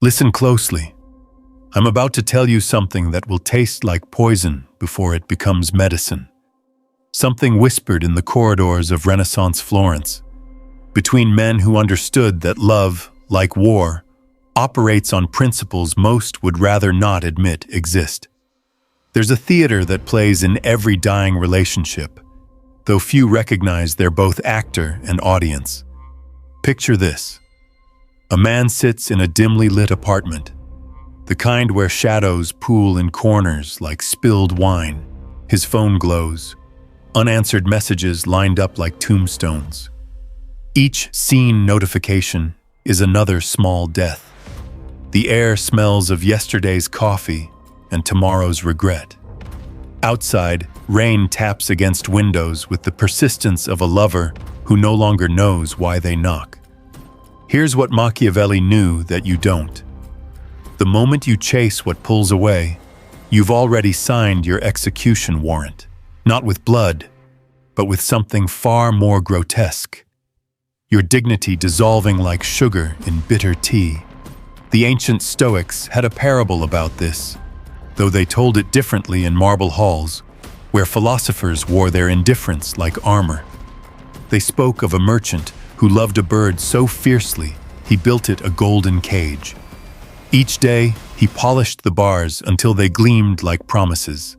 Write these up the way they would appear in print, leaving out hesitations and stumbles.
Listen closely. I'm about to tell you something that will taste like poison before it becomes medicine. Something whispered in the corridors of Renaissance Florence, between men who understood that love, like war, operates on principles most would rather not admit exist. There's a theater that plays in every dying relationship, though few recognize they're both actor and audience. Picture this. A man sits in a dimly lit apartment, the kind where shadows pool in corners like spilled wine. His phone glows, unanswered messages lined up like tombstones. Each seen notification is another small death. The air smells of yesterday's coffee and tomorrow's regret. Outside, rain taps against windows with the persistence of a lover who no longer knows why they knock. Here's what Machiavelli knew that you don't. The moment you chase what pulls away, you've already signed your execution warrant, not with blood, but with something far more grotesque. Your dignity dissolving like sugar in bitter tea. The ancient Stoics had a parable about this, though they told it differently in marble halls, where philosophers wore their indifference like armor. They spoke of a merchant who loved a bird so fiercely he built it a golden cage. Each day, he polished the bars until they gleamed like promises,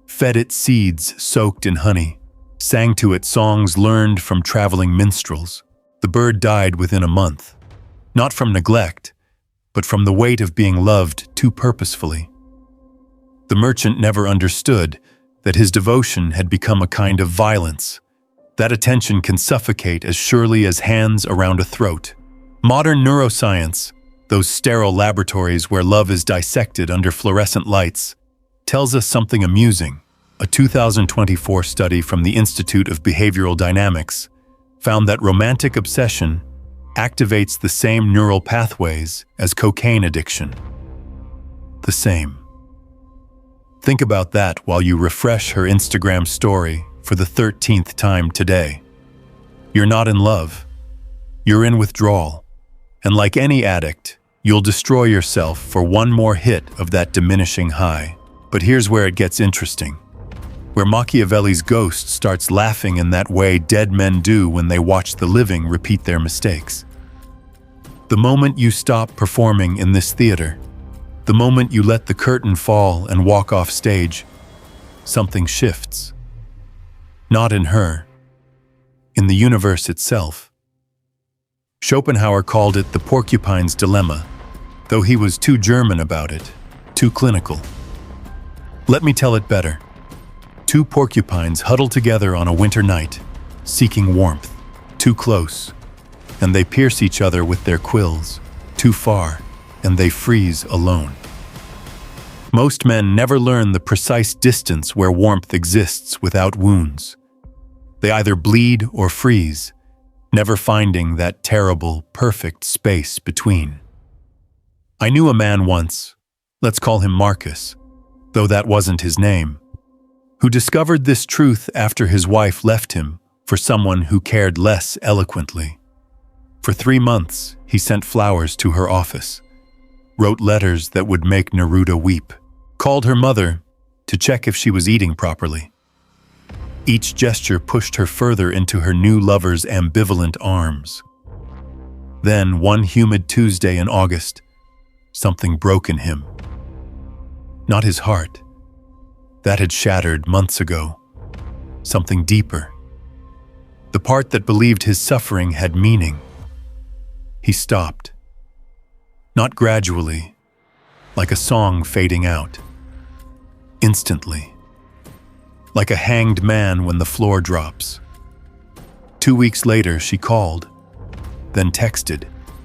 fed it seeds soaked in honey, sang to it songs learned from traveling minstrels. The bird died within a month, not from neglect, but from the weight of being loved too purposefully. The merchant never understood that his devotion had become a kind of violence. That attention can suffocate as surely as hands around a throat. Modern neuroscience, those sterile laboratories where love is dissected under fluorescent lights, tells us something amusing. A 2024 study from the Institute of Behavioral Dynamics found that romantic obsession activates the same neural pathways as cocaine addiction. The same. Think about that while you refresh her Instagram story for the 13th time today. You're not in love. You're in withdrawal. And like any addict, you'll destroy yourself for one more hit of that diminishing high. But here's where it gets interesting. Where Machiavelli's ghost starts laughing in that way dead men do when they watch the living repeat their mistakes. The moment you stop performing in this theater, the moment you let the curtain fall and walk off stage, something shifts. Not in her, in the universe itself. Schopenhauer called it the porcupine's dilemma, though he was too German about it, too clinical. Let me tell it better. Two porcupines huddle together on a winter night, seeking warmth, too close, and they pierce each other with their quills, too far, and they freeze alone. Most men never learn the precise distance where warmth exists without wounds. They either bleed or freeze, never finding that terrible, perfect space between. I knew a man once, let's call him Marcus, though that wasn't his name, who discovered this truth after his wife left him for someone who cared less eloquently. For 3 months, he sent flowers to her office, wrote letters that would make Neruda weep, called her mother to check if she was eating properly. Each gesture pushed her further into her new lover's ambivalent arms. Then, one humid Tuesday in August, something broke in him. Not his heart. That had shattered months ago. Something deeper. The part that believed his suffering had meaning. He stopped. Not gradually, like a song fading out. Instantly. Like a hanged man when the floor drops. 2 weeks later, she called, then texted,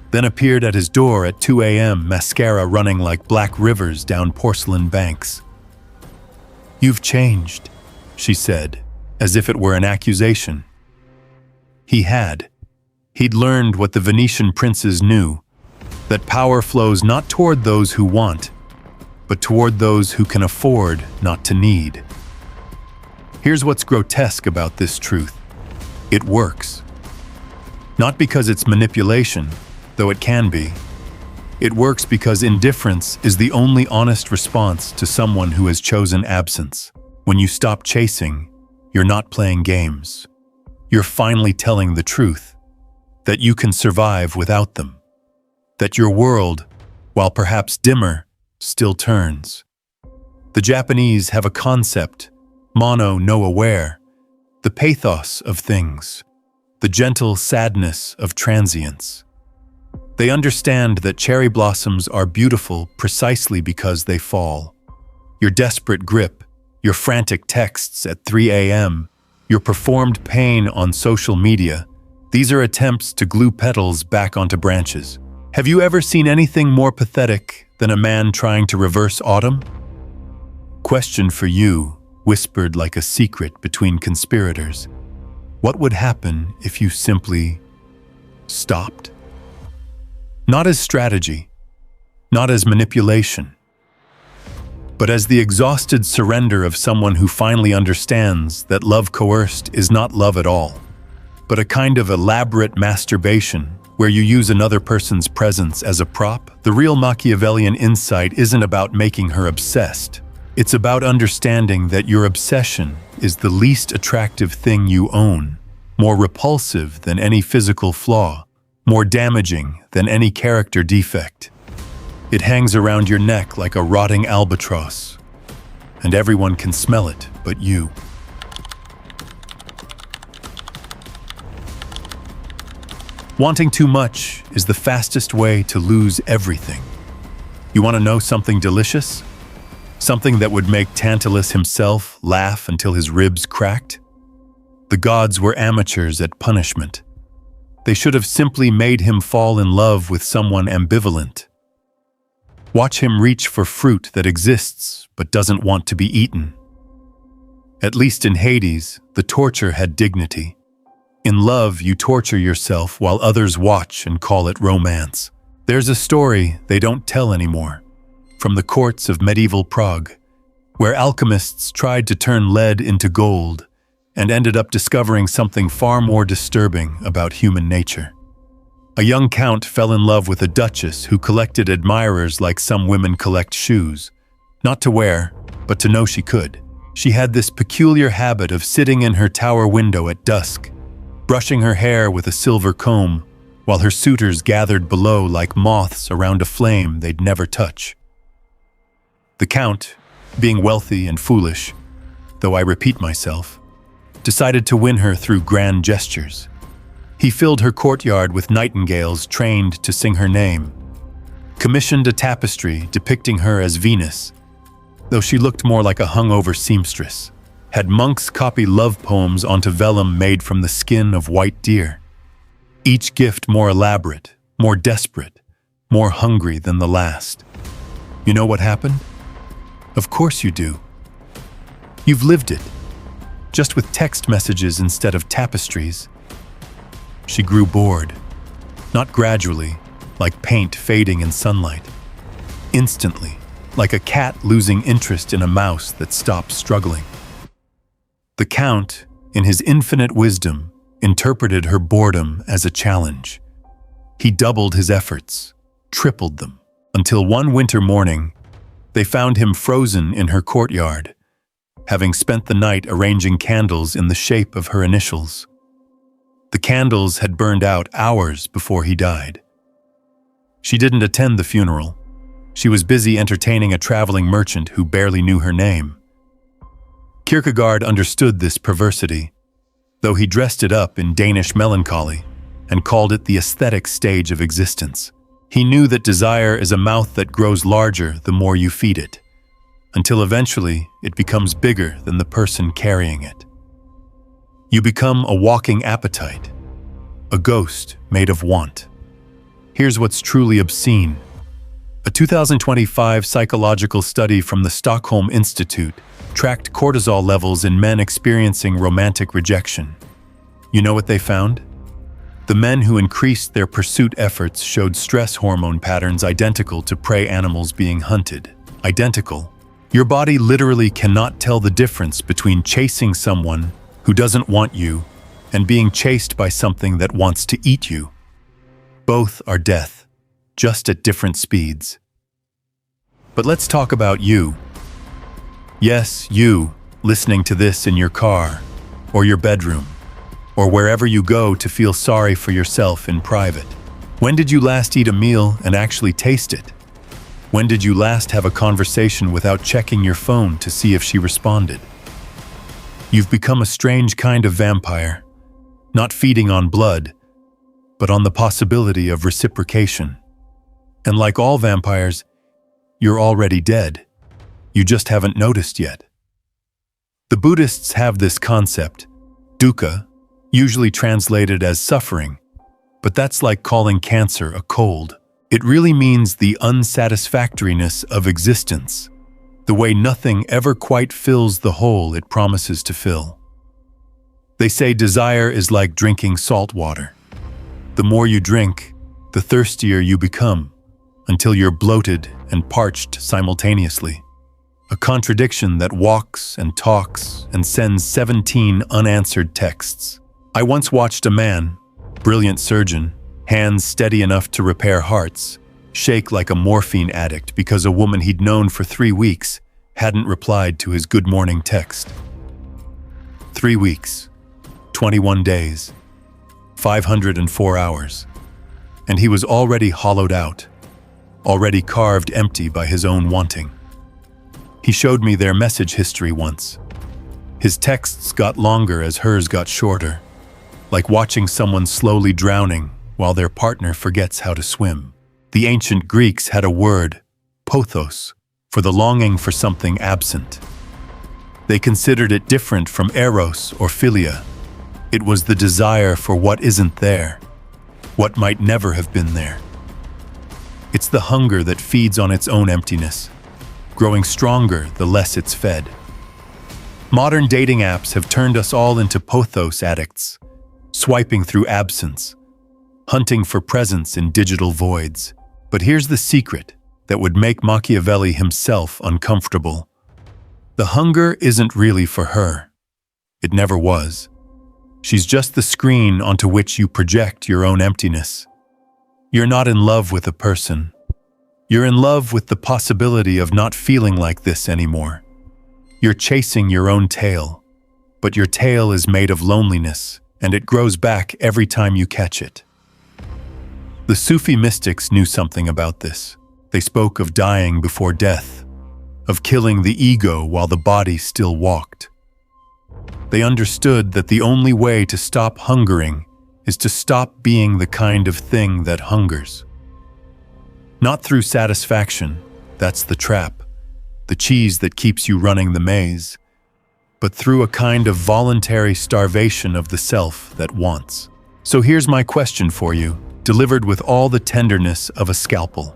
then appeared at his door at 2 a.m., mascara running like black rivers down porcelain banks. "You've changed," she said, as if it were an accusation. He had. He'd learned what the Venetian princes knew, that power flows not toward those who want, but toward those who can afford not to need. Here's what's grotesque about this truth. It works. Not because it's manipulation, though it can be, It works because indifference is the only honest response to someone who has chosen absence. When you stop chasing, you're not playing games. You're finally telling the truth, that you can survive without them, that your world, while perhaps dimmer, still turns. The Japanese have a concept, mono no aware, the pathos of things, the gentle sadness of transience. They understand that cherry blossoms are beautiful precisely because they fall. Your desperate grip, your frantic texts at 3 a.m., your performed pain on social media, these are attempts to glue petals back onto branches. Have you ever seen anything more pathetic than a man trying to reverse autumn? Question for you, whispered like a secret between conspirators. What would happen if you simply stopped? Not as strategy, not as manipulation, but as the exhausted surrender of someone who finally understands that love coerced is not love at all, but a kind of elaborate masturbation where you use another person's presence as a prop. The real Machiavellian insight isn't about making her obsessed. It's about understanding that your obsession is the least attractive thing you own, more repulsive than any physical flaw, more damaging than any character defect. It hangs around your neck like a rotting albatross, and everyone can smell it but you. Wanting too much is the fastest way to lose everything. You want to know something delicious? Something that would make Tantalus himself laugh until his ribs cracked? The gods were amateurs at punishment. They should have simply made him fall in love with someone ambivalent. Watch him reach for fruit that exists but doesn't want to be eaten. At least in Hades, the torture had dignity. In love, you torture yourself while others watch and call it romance. There's a story they don't tell anymore, from the courts of medieval Prague, where alchemists tried to turn lead into gold and ended up discovering something far more disturbing about human nature. A young count fell in love with a duchess who collected admirers like some women collect shoes, not to wear, but to know she could. She had this peculiar habit of sitting in her tower window at dusk, brushing her hair with a silver comb, while her suitors gathered below like moths around a flame they'd never touch. The count, being wealthy and foolish, though I repeat myself, decided to win her through grand gestures. He filled her courtyard with nightingales trained to sing her name, commissioned a tapestry depicting her as Venus, though she looked more like a hungover seamstress, had monks copy love poems onto vellum made from the skin of white deer, each gift more elaborate, more desperate, more hungry than the last. You know what happened? Of course you do. You've lived it, just with text messages instead of tapestries. She grew bored, not gradually, like paint fading in sunlight. Instantly, like a cat losing interest in a mouse that stopped struggling. The Count, in his infinite wisdom, interpreted her boredom as a challenge. He doubled his efforts, tripled them, until one winter morning, they found him frozen in her courtyard, having spent the night arranging candles in the shape of her initials. The candles had burned out hours before he died. She didn't attend the funeral. She was busy entertaining a traveling merchant who barely knew her name. Kierkegaard understood this perversity, though he dressed it up in Danish melancholy and called it the aesthetic stage of existence. He knew that desire is a mouth that grows larger the more you feed it, until eventually it becomes bigger than the person carrying it. You become a walking appetite, a ghost made of want. Here's what's truly obscene. A 2025 psychological study from the Stockholm Institute tracked cortisol levels in men experiencing romantic rejection. You know what they found? The men who increased their pursuit efforts showed stress hormone patterns identical to prey animals being hunted. Identical. Your body literally cannot tell the difference between chasing someone who doesn't want you and being chased by something that wants to eat you. Both are death. just at different speeds. But let's talk about you. Yes, you, listening to this in your car, or your bedroom, or wherever you go to feel sorry for yourself in private. When did you last eat a meal and actually taste it? When did you last have a conversation without checking your phone to see if she responded? You've become a strange kind of vampire, not feeding on blood, but on the possibility of reciprocation. And like all vampires, you're already dead. You just haven't noticed yet. The Buddhists have this concept, dukkha, usually translated as suffering, but that's like calling cancer a cold. It really means the unsatisfactoriness of existence, the way nothing ever quite fills the hole it promises to fill. They say desire is like drinking salt water. The more you drink, the thirstier you become, until you're bloated and parched simultaneously. A contradiction that walks and talks and sends 17 unanswered texts. I once watched a man, brilliant surgeon, hands steady enough to repair hearts, shake like a morphine addict because a woman he'd known for 3 weeks hadn't replied to his good morning text. 3 weeks, 21 days, 504 hours, and he was already hollowed out, already carved empty by his own wanting. He showed me their message history once. His texts got longer as hers got shorter, like watching someone slowly drowning while their partner forgets how to swim. The ancient Greeks had a word, pothos, for the longing for something absent. They considered it different from eros or philia. It was the desire for what isn't there, what might never have been there. It's the hunger that feeds on its own emptiness, growing stronger the less it's fed. Modern dating apps have turned us all into pothos addicts, swiping through absence, hunting for presence in digital voids. But here's the secret that would make Machiavelli himself uncomfortable. The hunger isn't really for her. It never was. She's just the screen onto which you project your own emptiness. You're not in love with a person. You're in love with the possibility of not feeling like this anymore. You're chasing your own tail, but your tail is made of loneliness, and it grows back every time you catch it. The Sufi mystics knew something about this. They spoke of dying before death, of killing the ego while the body still walked. They understood that the only way to stop hungering is to stop being the kind of thing that hungers. Not through satisfaction, that's the trap, the cheese that keeps you running the maze, but through a kind of voluntary starvation of the self that wants. So here's my question for you, delivered with all the tenderness of a scalpel.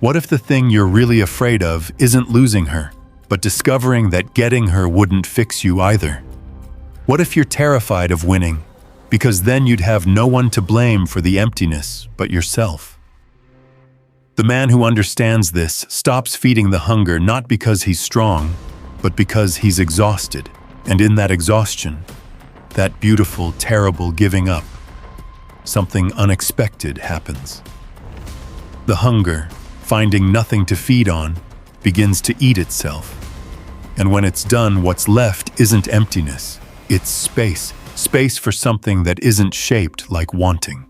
What if the thing you're really afraid of isn't losing her, but discovering that getting her wouldn't fix you either? What if you're terrified of winning, because then you'd have no one to blame for the emptiness but yourself? The man who understands this stops feeding the hunger not because he's strong, but because he's exhausted. And in that exhaustion, that beautiful, terrible giving up, something unexpected happens. The hunger, finding nothing to feed on, begins to eat itself. And when it's done, what's left isn't emptiness, it's space. Space for something that isn't shaped like wanting.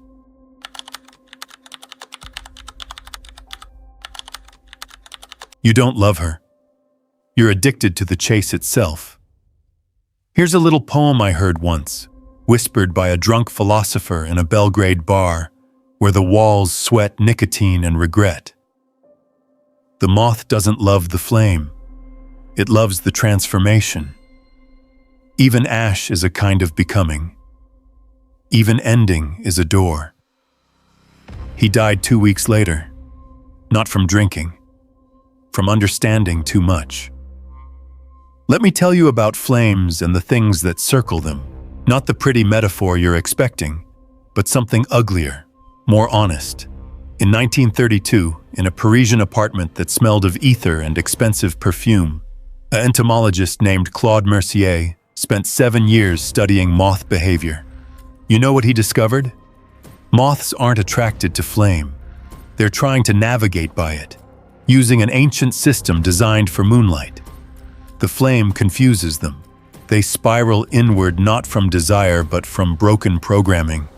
You don't love her. You're addicted to the chase itself. Here's a little poem I heard once, whispered by a drunk philosopher in a Belgrade bar, where the walls sweat nicotine and regret. The moth doesn't love the flame. It loves the transformation. Even ash is a kind of becoming. Even ending is a door. He died 2 weeks later, not from drinking, from understanding too much. Let me tell you about flames and the things that circle them, not the pretty metaphor you're expecting, but something uglier, more honest. In 1932, in a Parisian apartment that smelled of ether and expensive perfume, an entomologist named Claude Mercier spent 7 years studying moth behavior. You know what he discovered? Moths aren't attracted to flame. They're trying to navigate by it, using an ancient system designed for moonlight. The flame confuses them. They spiral inward not from desire but from broken programming,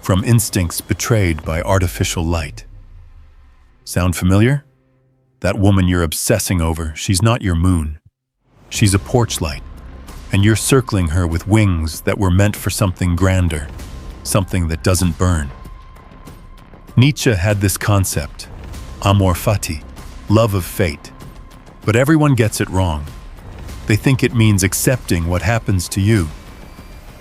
from instincts betrayed by artificial light. Sound familiar? That woman you're obsessing over, she's not your moon. She's a porch light, and you're circling her with wings that were meant for something grander, something that doesn't burn. Nietzsche had this concept, amor fati, love of fate. But everyone gets it wrong. They think it means accepting what happens to you.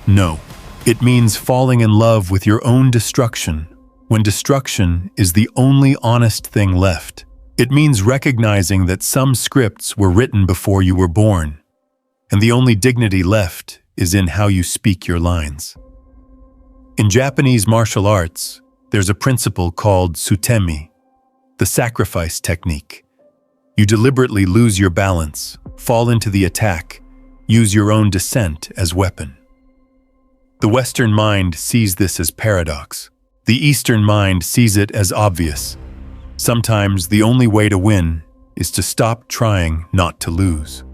No, it means falling in love with your own destruction, when destruction is the only honest thing left. It means recognizing that some scripts were written before you were born, and the only dignity left is in how you speak your lines. In Japanese martial arts, there's a principle called sutemi, the sacrifice technique. You deliberately lose your balance, fall into the attack, use your own descent as weapon. The Western mind sees this as paradox. The Eastern mind sees it as obvious. Sometimes the only way to win is to stop trying not to lose.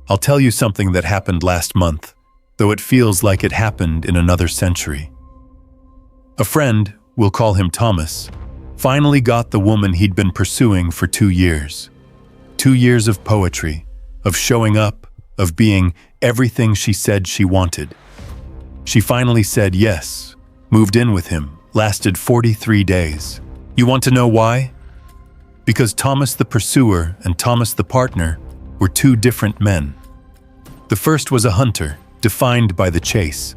I'll tell you something that happened last month, though it feels like it happened in another century. A friend, we'll call him Thomas, finally got the woman he'd been pursuing for 2 years. 2 years of poetry, of showing up, of being everything she said she wanted. She finally said yes, moved in with him, lasted 43 days. You want to know why? Because Thomas the pursuer and Thomas the partner were 2 different men. The first was a hunter, defined by the chase.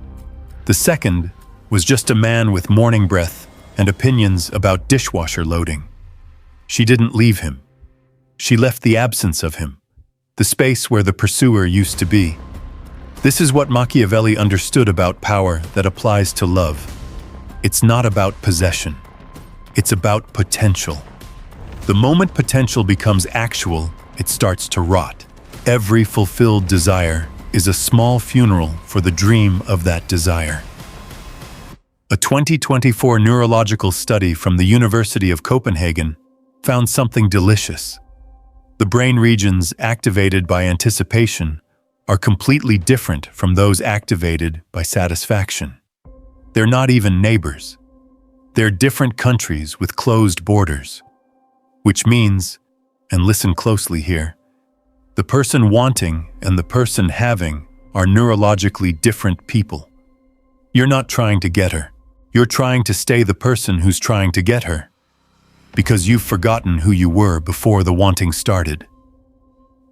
The second was just a man with morning breath and opinions about dishwasher loading. She didn't leave him. She left the absence of him, the space where the pursuer used to be. This is what Machiavelli understood about power that applies to love. It's not about possession. It's about potential. The moment potential becomes actual, it starts to rot. Every fulfilled desire is a small funeral for the dream of that desire. A 2024 neurological study from the University of Copenhagen found something delicious. The brain regions activated by anticipation are completely different from those activated by satisfaction. They're not even neighbors. They're different countries with closed borders. Which means, and listen closely here, the person wanting and the person having are neurologically different people. You're not trying to get her. You're trying to stay the person who's trying to get her, because you've forgotten who you were before the wanting started.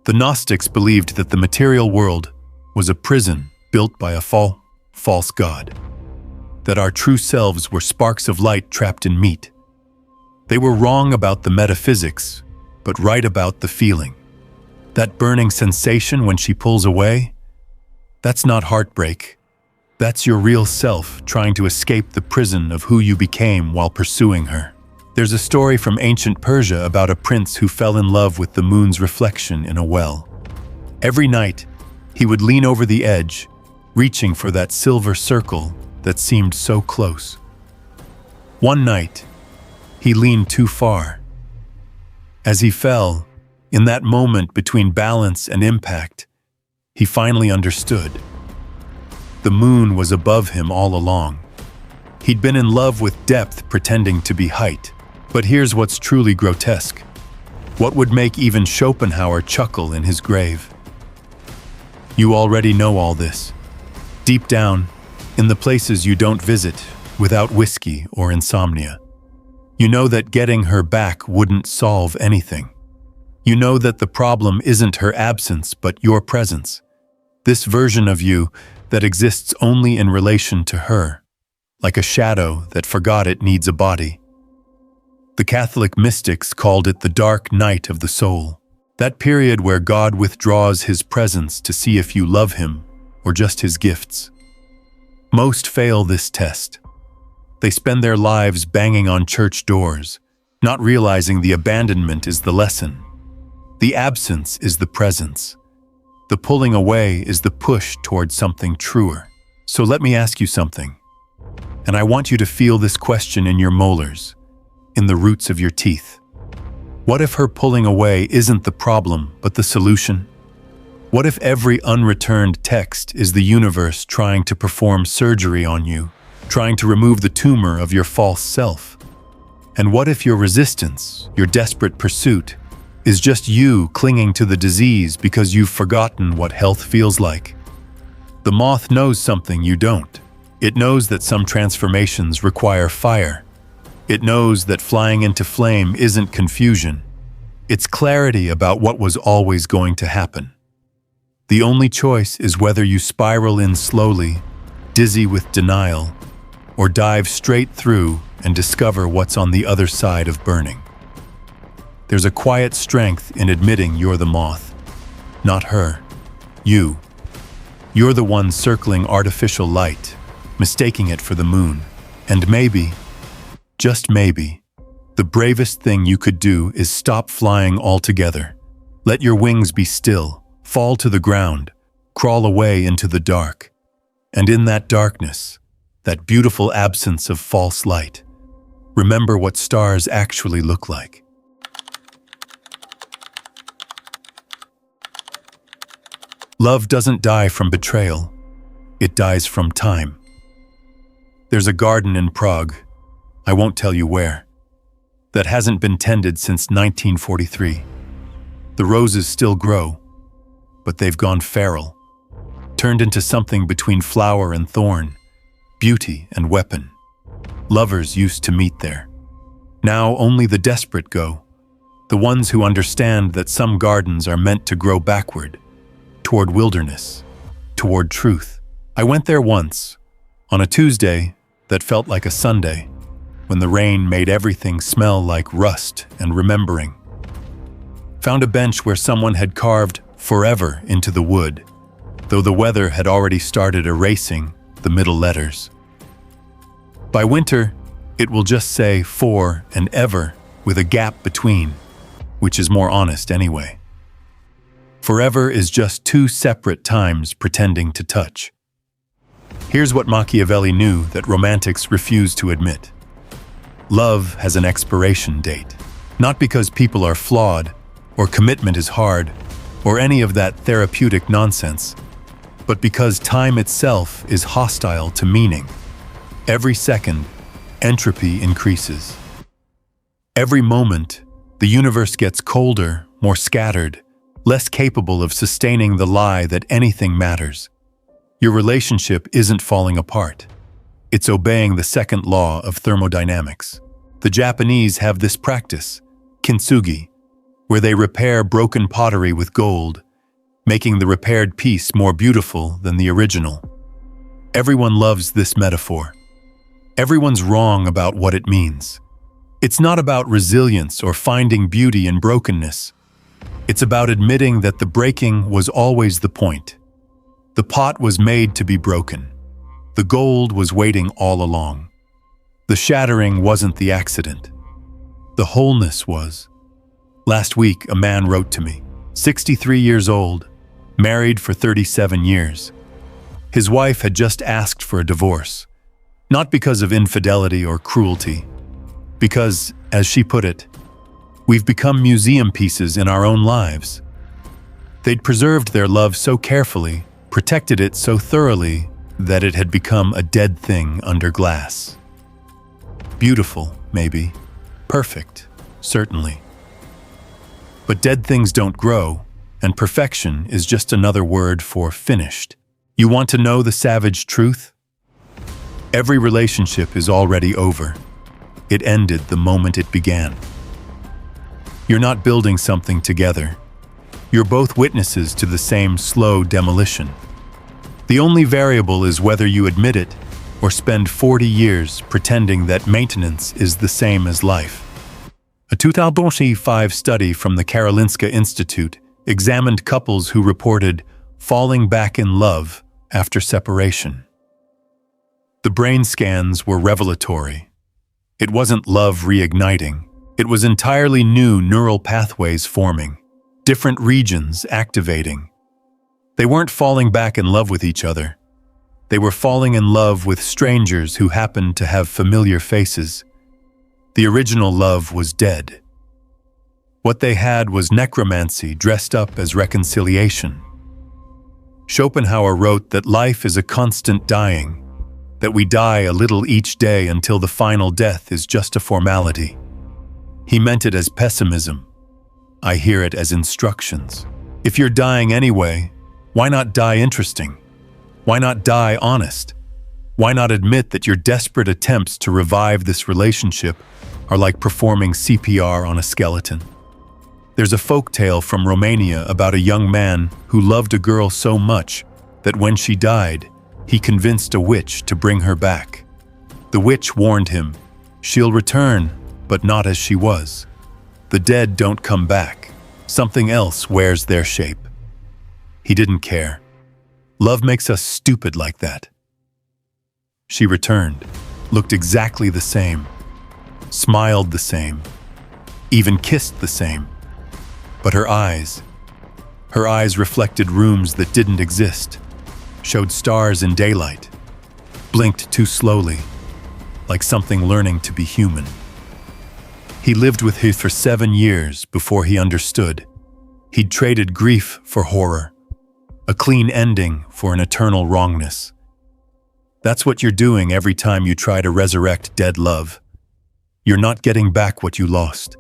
The Gnostics believed that the material world was a prison built by a false god, that our true selves were sparks of light trapped in meat. They were wrong about the metaphysics, but right about the feeling. That burning sensation when she pulls away, that's not heartbreak. That's your real self trying to escape the prison of who you became while pursuing her. There's a story from ancient Persia about a prince who fell in love with the moon's reflection in a well. Every night, he would lean over the edge, reaching for that silver circle that seemed so close. One night, he leaned too far. As he fell, in that moment between balance and impact, he finally understood. The moon was above him all along. He'd been in love with depth pretending to be height. But here's what's truly grotesque. What would make even Schopenhauer chuckle in his grave? You already know all this. Deep down, in the places you don't visit, without whiskey or insomnia. You know that getting her back wouldn't solve anything. You know that the problem isn't her absence, but your presence. This version of you that exists only in relation to her, like a shadow that forgot it needs a body. The Catholic mystics called it the dark night of the soul, that period where God withdraws his presence to see if you love him or just his gifts. Most fail this test. They spend their lives banging on church doors, not realizing the abandonment is the lesson. The absence is the presence. The pulling away is the push towards something truer. So let me ask you something, and I want you to feel this question in your molars. in the roots of your teeth? What if her pulling away isn't the problem, but the solution? What if every unreturned text is the universe trying to perform surgery on you, trying to remove the tumor of your false self? And what if your resistance, your desperate pursuit, is just you clinging to the disease because you've forgotten what health feels like? The moth knows something you don't. It knows that some transformations require fire. It knows that flying into flame isn't confusion. It's clarity about what was always going to happen. The only choice is whether you spiral in slowly, dizzy with denial, or dive straight through and discover what's on the other side of burning. There's a quiet strength in admitting you're the moth, not her, you. You're the one circling artificial light, mistaking it for the moon. And maybe, just maybe, the bravest thing you could do is stop flying altogether. Let your wings be still, fall to the ground, crawl away into the dark. And in that darkness, that beautiful absence of false light, remember what stars actually look like. Love doesn't die from betrayal. It dies from time. There's a garden in Prague, I won't tell you where, that hasn't been tended since 1943. The roses still grow, but they've gone feral, turned into something between flower and thorn, beauty and weapon. Lovers used to meet there. Now only the desperate go, the ones who understand that some gardens are meant to grow backward, toward wilderness, toward truth. I went there once, on a Tuesday that felt like a Sunday, when the rain made everything smell like rust and remembering. Found a bench where someone had carved forever into the wood, though the weather had already started erasing the middle letters. By winter, it will just say for and ever with a gap between, which is more honest anyway. Forever is just two separate times pretending to touch. Here's what Machiavelli knew that romantics refuse to admit. Love has an expiration date, not because people are flawed, or commitment is hard, or any of that therapeutic nonsense, but because time itself is hostile to meaning. Every second, entropy increases. Every moment, the universe gets colder, more scattered, less capable of sustaining the lie that anything matters. Your relationship isn't falling apart. It's obeying the second law of thermodynamics. The Japanese have this practice, kintsugi, where they repair broken pottery with gold, making the repaired piece more beautiful than the original. Everyone loves this metaphor. Everyone's wrong about what it means. It's not about resilience or finding beauty in brokenness. It's about admitting that the breaking was always the point. The pot was made to be broken. The gold was waiting all along. The shattering wasn't the accident. The wholeness was. Last week, a man wrote to me, 63 years old, married for 37 years. His wife had just asked for a divorce, not because of infidelity or cruelty, because, as she put it, we've become museum pieces in our own lives. They'd preserved their love so carefully, protected it so thoroughly, that it had become a dead thing under glass. Beautiful, maybe. Perfect, certainly. But dead things don't grow, and perfection is just another word for finished. You want to know the savage truth? Every relationship is already over. It ended the moment it began. You're not building something together. You're both witnesses to the same slow demolition. The only variable is whether you admit it or spend 40 years pretending that maintenance is the same as life. A 2005 study from the Karolinska Institute examined couples who reported falling back in love after separation. The brain scans were revelatory. It wasn't love reigniting. It was entirely new neural pathways forming, different regions activating. They weren't falling back in love with each other. They were falling in love with strangers who happened to have familiar faces. The original love was dead. What they had was necromancy dressed up as reconciliation. Schopenhauer wrote that life is a constant dying, that we die a little each day until the final death is just a formality. He meant it as pessimism. I hear it as instructions. If you're dying anyway, why not die interesting? Why not die honest? Why not admit that your desperate attempts to revive this relationship are like performing CPR on a skeleton? There's a folk tale from Romania about a young man who loved a girl so much that when she died, he convinced a witch to bring her back. The witch warned him, "She'll return, but not as she was. The dead don't come back. Something else wears their shape." He didn't care. Love makes us stupid like that. She returned, looked exactly the same, smiled the same, even kissed the same. But her eyes reflected rooms that didn't exist, showed stars in daylight, blinked too slowly, like something learning to be human. He lived with her for 7 years before he understood. He'd traded grief for horror, a clean ending for an eternal wrongness. That's what you're doing every time you try to resurrect dead love. You're not getting back what you lost.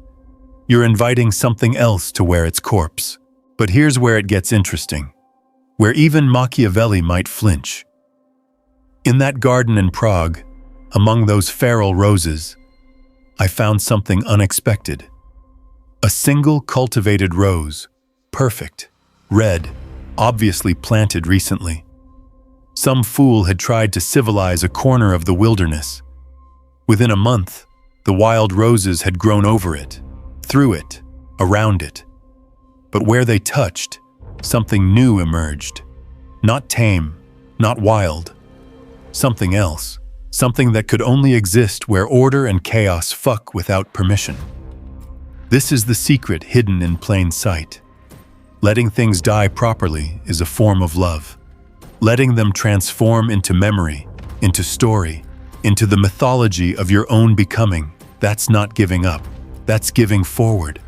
You're inviting something else to wear its corpse. But here's where it gets interesting, where even Machiavelli might flinch. In that garden in Prague, among those feral roses, I found something unexpected. A single cultivated rose, perfect, red, obviously planted recently. Some fool had tried to civilize a corner of the wilderness. Within a month, the wild roses had grown over it, through it, around it. But where they touched, something new emerged. Not tame, not wild. Something else. Something that could only exist where order and chaos fuck without permission. This is the secret hidden in plain sight. Letting things die properly is a form of love. Letting them transform into memory, into story, into the mythology of your own becoming, that's not giving up. That's giving forward.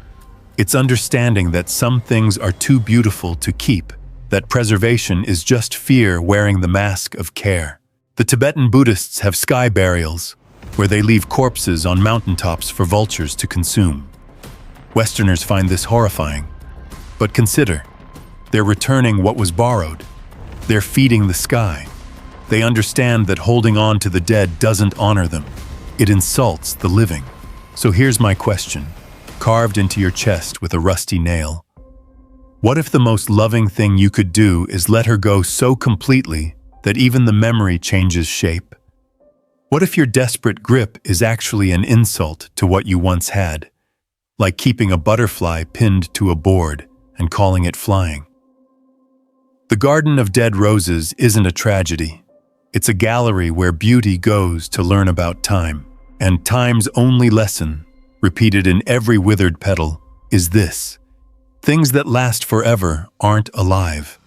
It's understanding that some things are too beautiful to keep, that preservation is just fear wearing the mask of care. The Tibetan Buddhists have sky burials, where they leave corpses on mountaintops for vultures to consume. Westerners find this horrifying. But consider, they're returning what was borrowed. They're feeding the sky. They understand that holding on to the dead doesn't honor them. It insults the living. So here's my question, carved into your chest with a rusty nail. What if the most loving thing you could do is let her go so completely that even the memory changes shape? What if your desperate grip is actually an insult to what you once had, like keeping a butterfly pinned to a board and calling it flying? The Garden of Dead Roses isn't a tragedy. It's a gallery where beauty goes to learn about time. And time's only lesson, repeated in every withered petal, is this: things that last forever aren't alive.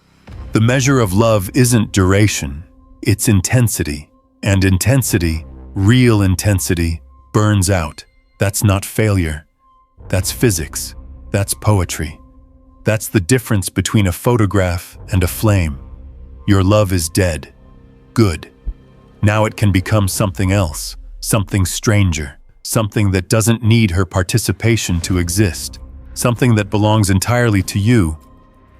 The measure of love isn't duration, it's intensity. And intensity, real intensity, burns out. That's not failure. That's physics. That's poetry. That's the difference between a photograph and a flame. Your love is dead. Good. Now it can become something else. Something stranger, something that doesn't need her participation to exist, something that belongs entirely to you,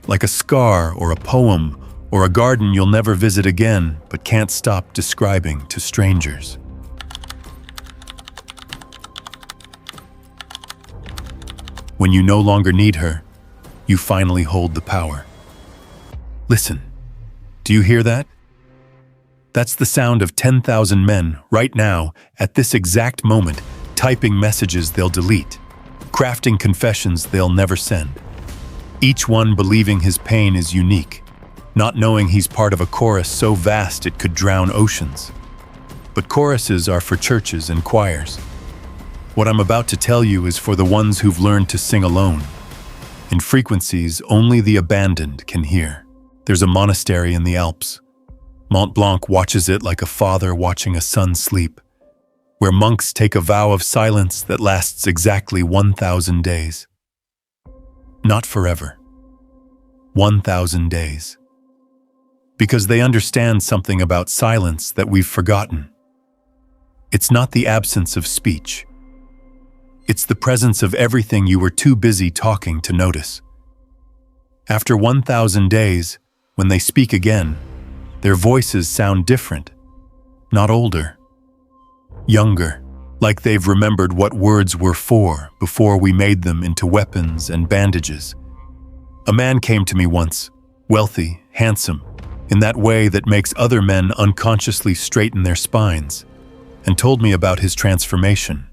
like a scar or a poem or a garden you'll never visit again but can't stop describing to strangers. When you no longer need her, you finally hold the power. Listen, do you hear that? That's the sound of 10,000 men right now, at this exact moment, typing messages they'll delete, crafting confessions they'll never send. Each one believing his pain is unique, not knowing he's part of a chorus so vast it could drown oceans. But choruses are for churches and choirs. What I'm about to tell you is for the ones who've learned to sing alone, in frequencies only the abandoned can hear. There's a monastery in the Alps. Mont Blanc watches it like a father watching a son sleep. where monks take a vow of silence that lasts exactly 1,000 days. Not forever. 1,000 days. Because they understand something about silence that we've forgotten. It's not the absence of speech. It's the presence of everything you were too busy talking to notice. After 1,000 days, when they speak again, their voices sound different, not older. Younger, like they've remembered what words were for before we made them into weapons and bandages. A man came to me once, wealthy, handsome, in that way that makes other men unconsciously straighten their spines, and told me about his transformation.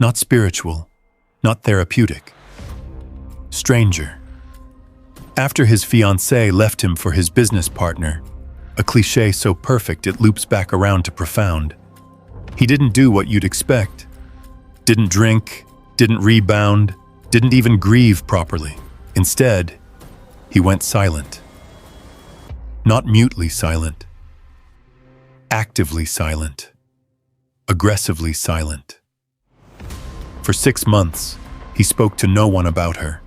Not spiritual, not therapeutic. Stranger. After his fiancée left him for his business partner, a cliché so perfect it loops back around to profound, he didn't do what you'd expect. Didn't drink, didn't rebound, didn't even grieve properly. Instead, he went silent. Not mutely silent. Actively silent. Aggressively silent. For 6 months, he spoke to no one about her.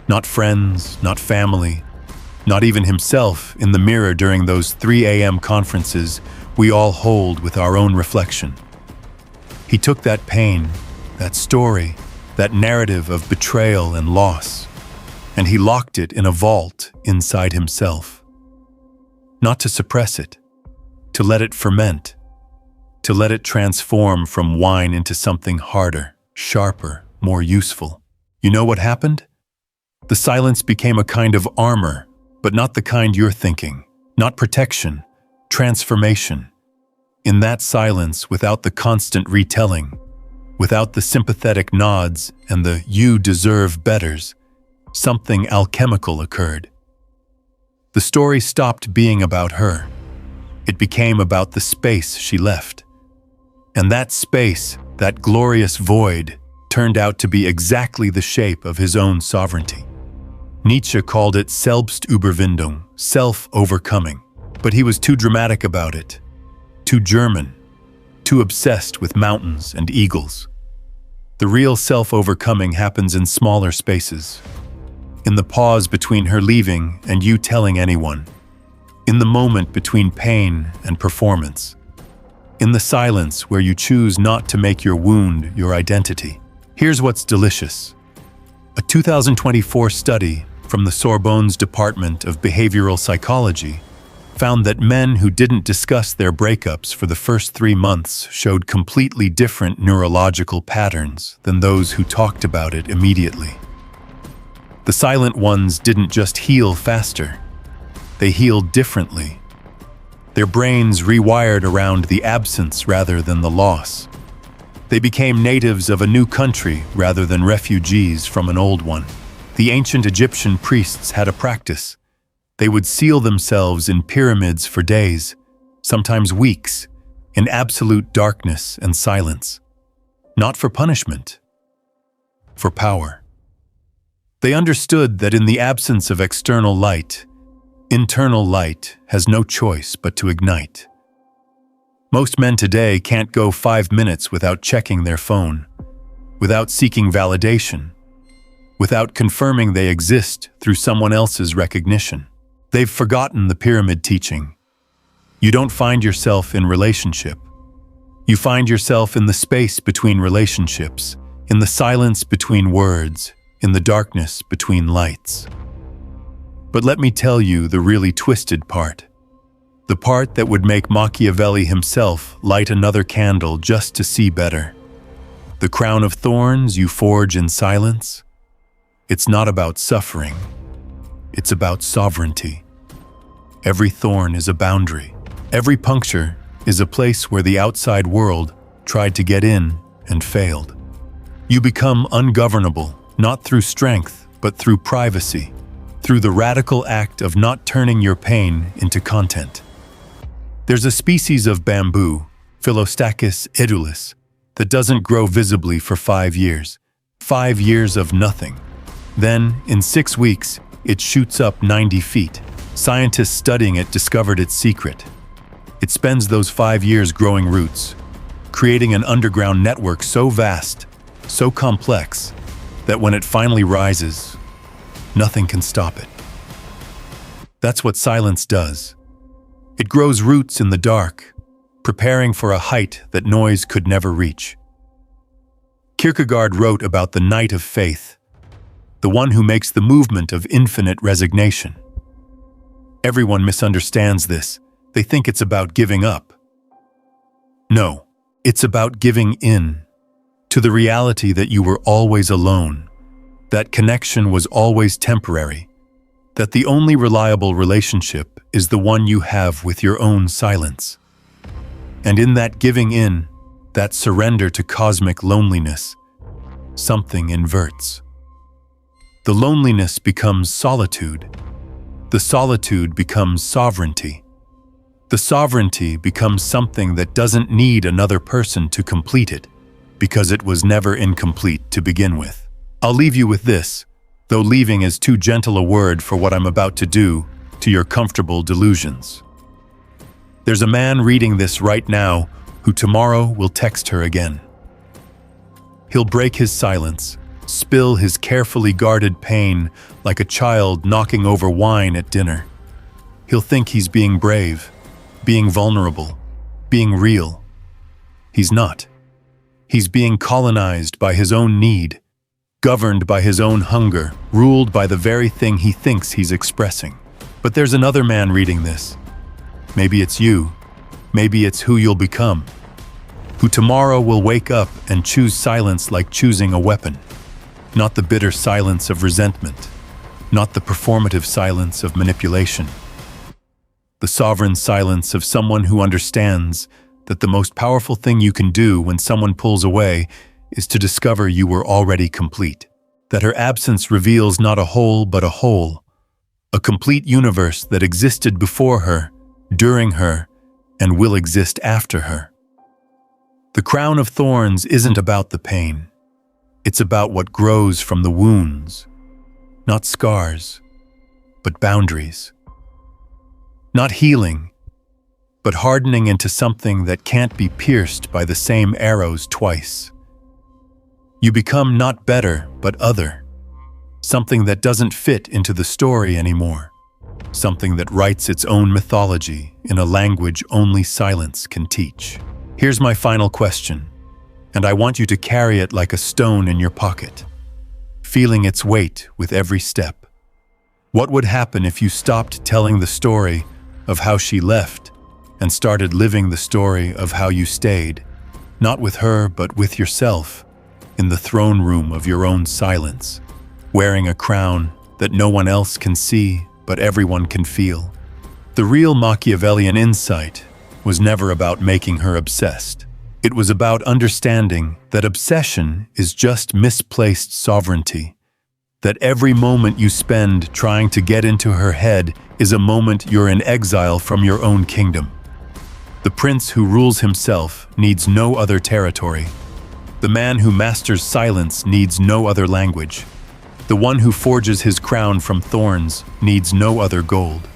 Not friends, not family, not even himself in the mirror during those 3 a.m. conferences we all hold with our own reflection. He took that pain, that story, that narrative of betrayal and loss, and he locked it in a vault inside himself. Not to suppress it, to let it ferment, to let it transform from wine into something harder, sharper, more useful. You know what happened? The silence became a kind of armor, but not the kind you're thinking. Not protection, transformation. In that silence, without the constant retelling, without the sympathetic nods and the "you deserve betters," something alchemical occurred. The story stopped being about her. It became about the space she left. And that space, that glorious void, turned out to be exactly the shape of his own sovereignty. Nietzsche called it Selbstüberwindung, self-overcoming, but he was too dramatic about it, too German, too obsessed with mountains and eagles. The real self-overcoming happens in smaller spaces, in the pause between her leaving and you telling anyone, in the moment between pain and performance, in the silence where you choose not to make your wound your identity. Here's what's delicious. A 2024 study from the Sorbonne's Department of Behavioral Psychology found that men who didn't discuss their breakups for the first 3 months showed completely different neurological patterns than those who talked about it immediately. The silent ones didn't just heal faster, they healed differently. Their brains rewired around the absence rather than the loss. They became natives of a new country rather than refugees from an old one. The ancient Egyptian priests had a practice. They would seal themselves in pyramids for days, sometimes weeks, in absolute darkness and silence. Not for punishment, for power. They understood that in the absence of external light, internal light has no choice but to ignite. Most men today can't go 5 minutes without checking their phone, without seeking validation, without confirming they exist through someone else's recognition. They've forgotten the pyramid teaching. You don't find yourself in relationship. You find yourself in the space between relationships, in the silence between words, in the darkness between lights. But let me tell you the really twisted part. The part that would make Machiavelli himself light another candle just to see better. The crown of thorns you forge in silence. It's not about suffering. It's about sovereignty. Every thorn is a boundary. Every puncture is a place where the outside world tried to get in and failed. You become ungovernable, not through strength, but through privacy, through the radical act of not turning your pain into content. There's a species of bamboo, Philostachys edulis, that doesn't grow visibly for 5 years. 5 years of nothing. Then, in 6 weeks, it shoots up 90 feet. Scientists studying it discovered its secret. It spends those 5 years growing roots, creating an underground network so vast, so complex, that when it finally rises, nothing can stop it. That's what silence does. It grows roots in the dark, preparing for a height that noise could never reach. Kierkegaard wrote about the knight of faith, the one who makes the movement of infinite resignation. Everyone misunderstands this. They think it's about giving up. No, it's about giving in to the reality that you were always alone, that connection was always temporary, that the only reliable relationship is the one you have with your own silence. And in that giving in, that surrender to cosmic loneliness, something inverts. The loneliness becomes solitude. The solitude becomes sovereignty. The sovereignty becomes something that doesn't need another person to complete it, because it was never incomplete to begin with. I'll leave you with this, though leaving is too gentle a word for what I'm about to do to your comfortable delusions. There's a man reading this right now who tomorrow will text her again. He'll break his silence, spill his carefully guarded pain like a child knocking over wine at dinner. He'll think he's being brave, being vulnerable, being real. He's not. He's being colonized by his own need, governed by his own hunger, ruled by the very thing he thinks he's expressing. But there's another man reading this. Maybe it's you. Maybe it's who you'll become. Who tomorrow will wake up and choose silence like choosing a weapon. Not the bitter silence of resentment. Not the performative silence of manipulation. The sovereign silence of someone who understands that the most powerful thing you can do when someone pulls away is to discover you were already complete. That her absence reveals not a whole but a whole. A complete universe that existed before her, during her, and will exist after her. The crown of thorns isn't about the pain. It's about what grows from the wounds. Not scars, but boundaries. Not healing, but hardening into something that can't be pierced by the same arrows twice. You become not better, but other. Something that doesn't fit into the story anymore. Something that writes its own mythology in a language only silence can teach. Here's my final question, and I want you to carry it like a stone in your pocket, feeling its weight with every step. What would happen if you stopped telling the story of how she left and started living the story of how you stayed, not with her but with yourself, in the throne room of your own silence, wearing a crown that no one else can see but everyone can feel? The real Machiavellian insight was never about making her obsessed. It was about understanding that obsession is just misplaced sovereignty, that every moment you spend trying to get into her head is a moment you're in exile from your own kingdom. The prince who rules himself needs no other territory. The man who masters silence needs no other language. The one who forges his crown from thorns needs no other gold.